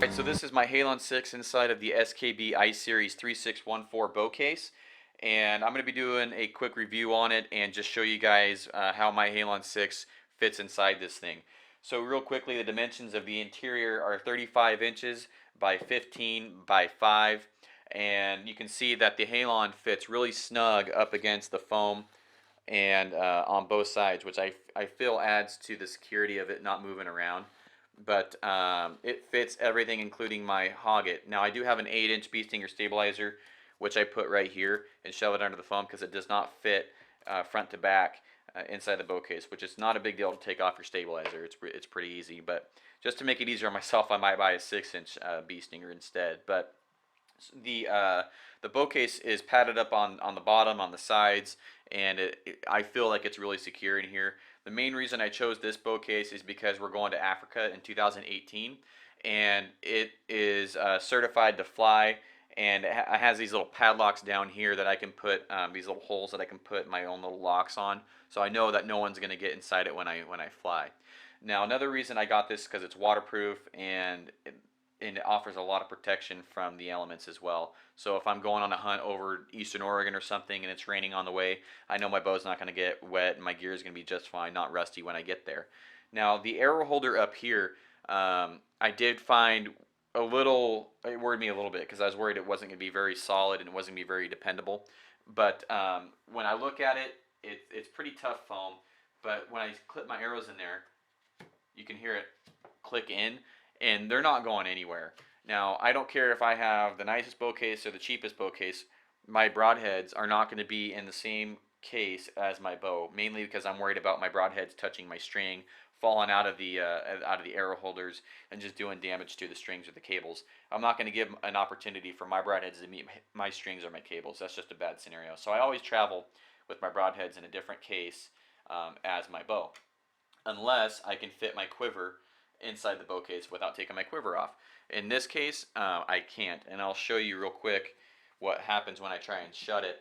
Alright, so this is my Halon 6 inside of the SKB I-Series 3614 bow case, and I'm going to be doing a quick review on it and just show you guys how my Halon 6 fits inside this thing. So real quickly, the dimensions of the interior are 35 inches by 15 by 5, and you can see that the Halon fits really snug up against the foam and on both sides, which I feel adds to the security of it not moving around. But it fits everything, including my hogget. Now I do have an 8-inch bee stinger stabilizer, which I put right here and shove it under the foam because it does not fit front to back inside the bow case, which is not a big deal to take off your stabilizer. It's pretty easy, but just to make it easier on myself, I might buy a 6-inch bee stinger instead. But the uh, the bow case is padded up on the bottom, on the sides, and I feel like it's really secure in here. The main reason I chose this bow case is because we're going to Africa in 2018, and it is certified to fly, and it has these little padlocks down here that I can put these little holes that I can put my own little locks on, so I know that no one's going to get inside it when I fly. Now another reason I got this because it's waterproof and it offers a lot of protection from the elements as well. So if I'm going on a hunt over eastern Oregon or something and it's raining on the way, I know my bow's not going to get wet and my gear is going to be just fine, not rusty when I get there. Now the arrow holder up here, I did find a little, it worried me a little bit because I was worried it wasn't going to be very solid and it wasn't going to be very dependable. But when I look at it, it's pretty tough foam. But when I clip my arrows in there, you can hear it click in, and they're not going anywhere. Now, I don't care if I have the nicest bow case or the cheapest bow case, my broadheads are not going to be in the same case as my bow, mainly because I'm worried about my broadheads touching my string, falling out of the arrow holders, and just doing damage to the strings or the cables. I'm not going to give an opportunity for my broadheads to meet my strings or my cables. That's just a bad scenario. So I always travel with my broadheads in a different case as my bow, unless I can fit my quiver inside the bow case without taking my quiver off. In this case, I can't, and I'll show you real quick what happens when I try and shut it.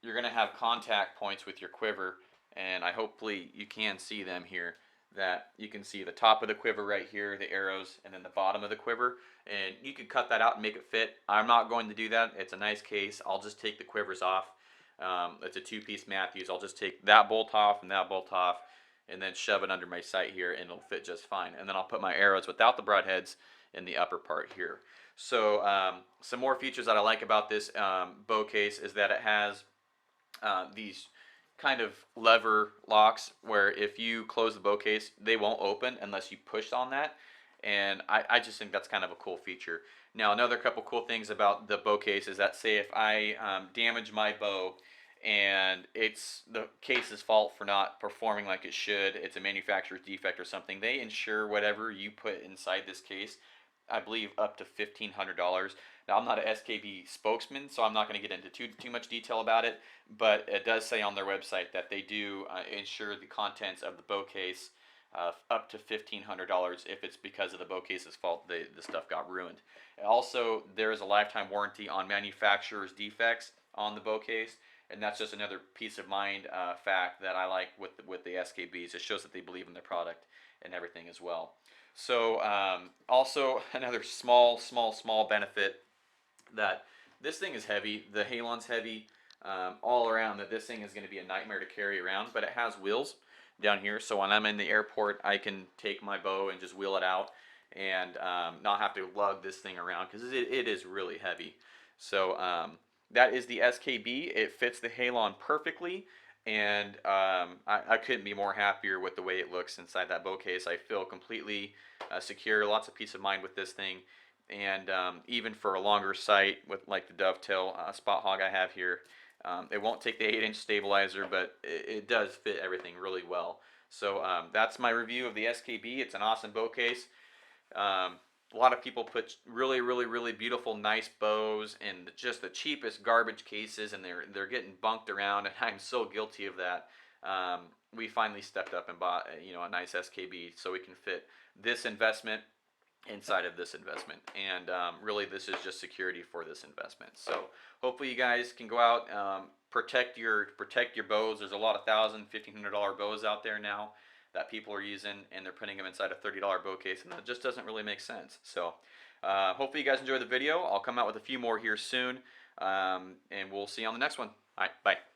You're going to have contact points with your quiver, and hopefully you can see them here. That you can see the top of the quiver right here, the arrows, and then the bottom of the quiver, and you could cut that out and make it fit. I'm not going to do that. It's a nice case. I'll just take the quivers off. It's a two-piece Matthews. I'll just take that bolt off and that bolt off, and then shove it under my sight here, and it'll fit just fine. And then I'll put my arrows without the broadheads in the upper part here. So some more features that I like about this bow case is that it has these kind of lever locks where if you close the bow case, they won't open unless you push on that. And I just think that's kind of a cool feature. Now, another couple cool things about the bow case is that, say if I damage my bow and it's the case's fault for not performing like it should, it's a manufacturer's defect or something, they insure whatever you put inside this case, I believe up to $1,500. Now, I'm not an SKB spokesman, so I'm not going to get into too much detail about it, but it does say on their website that they do insure the contents of the bow case up to $1,500 if it's because of the bow case's fault the stuff got ruined. Also, there is a lifetime warranty on manufacturer's defects on the bow case, and that's just another peace of mind fact that I like with the SKBs. It shows that they believe in their product and everything as well. So also another small benefit, that this thing is heavy. The Halon's heavy all around. That this thing is going to be a nightmare to carry around, but it has wheels down here, so when I'm in the airport, I can take my bow and just wheel it out and not have to lug this thing around because it is really heavy. So that is the SKB. It fits the Halon perfectly, and I couldn't be more happier with the way it looks inside that bow case. I feel completely secure, lots of peace of mind with this thing, and even for a longer sight with like the dovetail spot hog I have here, it won't take the 8-inch stabilizer, but it does fit everything really well. So that's my review of the SKB. It's an awesome bow case. A lot of people put really beautiful, nice bows in just the cheapest garbage cases, and they're getting bunked around, and I'm so guilty of that. We finally stepped up and bought a nice SKB so we can fit this investment inside of this investment, and really this is just security for this investment. So hopefully you guys can go out, protect your bows. There's a lot of $1,000, $1,500 bows out there now that people are using, and they're putting them inside a $30 bow case, and that just doesn't really make sense. So hopefully you guys enjoy the video. I'll come out with a few more here soon, and we'll see you on the next one. All right, bye.